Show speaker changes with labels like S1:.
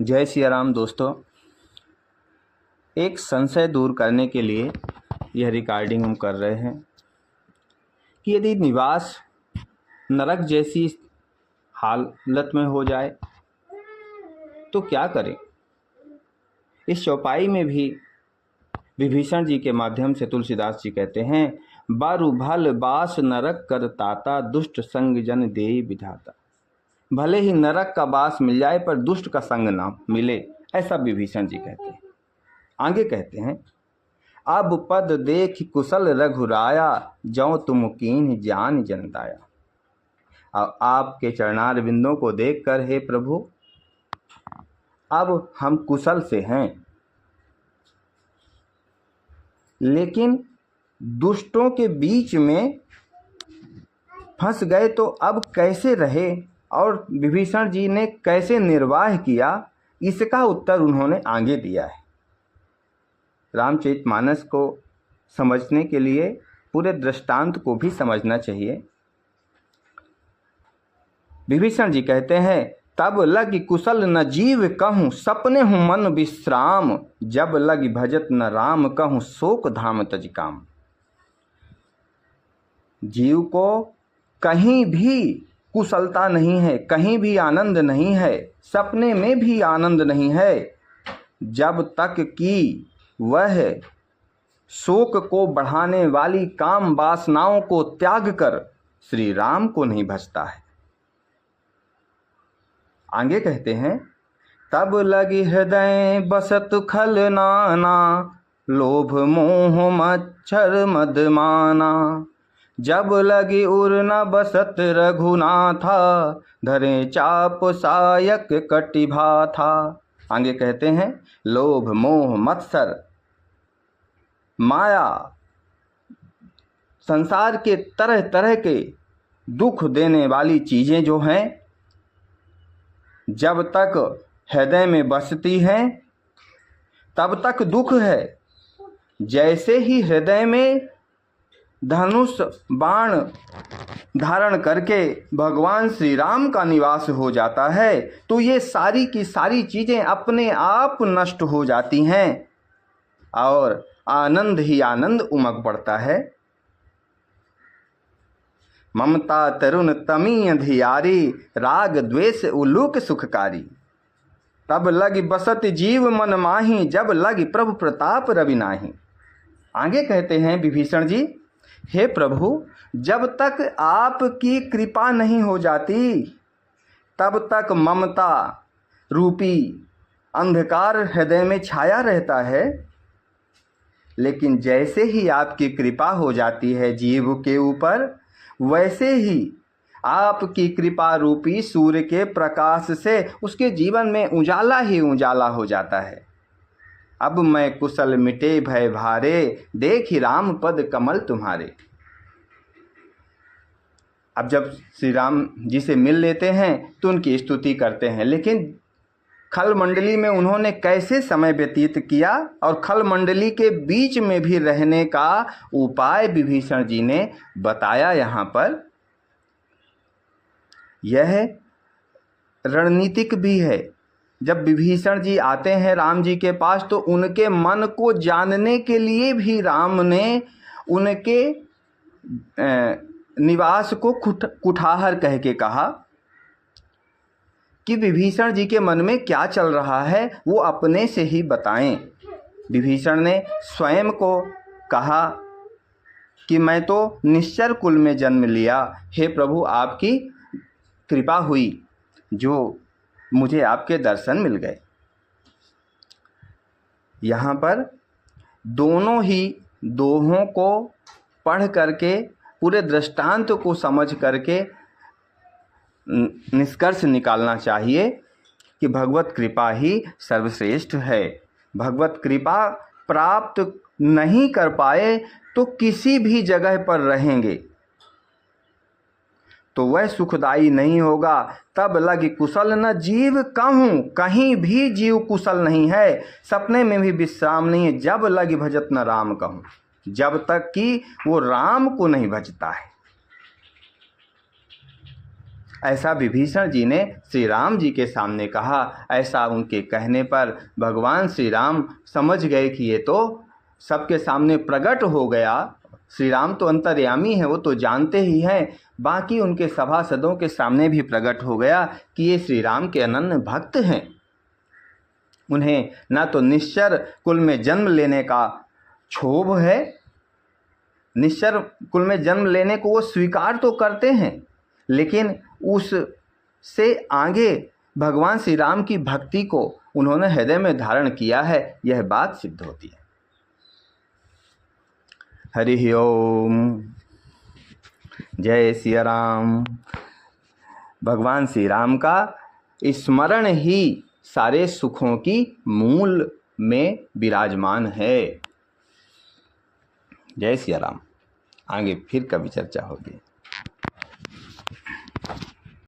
S1: जय सिया राम दोस्तों। एक संशय दूर करने के लिए यह रिकॉर्डिंग हम कर रहे हैं कि यदि निवास नरक जैसी हालत में हो जाए तो क्या करें। इस चौपाई में भी विभीषण जी के माध्यम से तुलसीदास जी कहते हैं, बारु भल बास नरक कर ताता, दुष्ट संग जन देई विधाता। भले ही नरक का बास मिल जाए पर दुष्ट का संग ना मिले, ऐसा विभीषण जी कहते हैं। आगे कहते हैं, अब पद देख कुशल रघुराया, जौ तुम कीन्ह जान जनताया। अब आपके चरणार बिंदों को देखकर हे प्रभु, अब हम कुशल से हैं, लेकिन दुष्टों के बीच में फंस गए तो अब कैसे रहे और विभीषण जी ने कैसे निर्वाह किया, इसका उत्तर उन्होंने आगे दिया है। रामचरितमानस को समझने के लिए पूरे दृष्टांत को भी समझना चाहिए। विभीषण जी कहते हैं, तब लगी कुशल न जीव कहूँ, सपने हूँ मन विश्राम, जब लगी भजत न राम कहूँ, शोक धाम तज काम। जीव को कहीं भी कुशलता नहीं है, कहीं भी आनंद नहीं है, सपने में भी आनंद नहीं है, जब तक कि वह शोक को बढ़ाने वाली काम वासनाओं को त्याग कर श्री राम को नहीं भजता है। आगे कहते हैं, तब लगी हृदय बसत खल नाना, लोभ मोह मच्छर मदमाना, जब लगी उर न बसत रघुनाथा, धरे चाप सायक कटिभा था। आगे कहते हैं, लोभ मोह मत्सर माया, संसार के तरह तरह के दुख देने वाली चीज़ें जो हैं, जब तक हृदय में बसती हैं तब तक दुख है। जैसे ही हृदय में धनुष बाण धारण करके भगवान श्री राम का निवास हो जाता है तो ये सारी की सारी चीज़ें अपने आप नष्ट हो जाती हैं और आनंद ही आनंद उमग पड़ता है। ममता तरुण तमी अधियारी, राग द्वेष उलूक सुखकारी, तब लगी बसत जीव मन माही, जब लगी प्रभु प्रताप रवि नाही। आगे कहते हैं विभीषण जी, हे प्रभु, जब तक आपकी कृपा नहीं हो जाती तब तक ममता रूपी अंधकार हृदय में छाया रहता है, लेकिन जैसे ही आपकी कृपा हो जाती है जीव के ऊपर, वैसे ही आपकी कृपा रूपी सूर्य के प्रकाश से उसके जीवन में उजाला ही उजाला हो जाता है। अब मैं कुशल मिटे भय भारे, देखि राम पद कमल तुम्हारे। अब जब श्री राम जी से मिल लेते हैं तो उनकी स्तुति करते हैं, लेकिन खल मंडली में उन्होंने कैसे समय व्यतीत किया और खल मंडली के बीच में भी रहने का उपाय विभीषण जी ने बताया। यहाँ पर यह रणनीतिक भी है। जब विभीषण जी आते हैं राम जी के पास तो उनके मन को जानने के लिए भी राम ने उनके निवास को कुठार कह के कहा कि विभीषण जी के मन में क्या चल रहा है वो अपने से ही बताएं। विभीषण ने स्वयं को कहा कि मैं तो निश्चर कुल में जन्म लिया, हे प्रभु आपकी कृपा हुई जो मुझे आपके दर्शन मिल गए। यहाँ पर दोनों ही दोहों को पढ़ करके पूरे दृष्टांत को समझ करके निष्कर्ष निकालना चाहिए कि भगवत कृपा ही सर्वश्रेष्ठ है। भगवत कृपा प्राप्त नहीं कर पाए तो किसी भी जगह पर रहेंगे तो वह सुखदायी नहीं होगा। तब लगी कुशल न जीव कहूँ, कहीं भी जीव कुशल नहीं है, सपने में भी विश्राम नहीं है, जब लगी भजत न राम कहूँ, जब तक कि वो राम को नहीं भजता है। ऐसा विभीषण जी ने श्री राम जी के सामने कहा। ऐसा उनके कहने पर भगवान श्री राम समझ गए कि ये तो सबके सामने प्रकट हो गया। श्री राम तो अंतर्यामी है, वो तो जानते ही हैं। बाकी उनके सभासदों के सामने भी प्रकट हो गया कि ये श्री राम के अनन्य भक्त हैं। उन्हें ना तो निश्चर कुल में जन्म लेने का क्षोभ है, निश्चर कुल में जन्म लेने को वो स्वीकार तो करते हैं, लेकिन उससे आगे भगवान श्री राम की भक्ति को उन्होंने हृदय में धारण किया है, यह बात सिद्ध होती है। हरि ओम। जय सिया राम। भगवान श्री राम का स्मरण ही सारे सुखों की मूल में विराजमान है। जय सिया राम। आगे फिर कभी चर्चा होगी।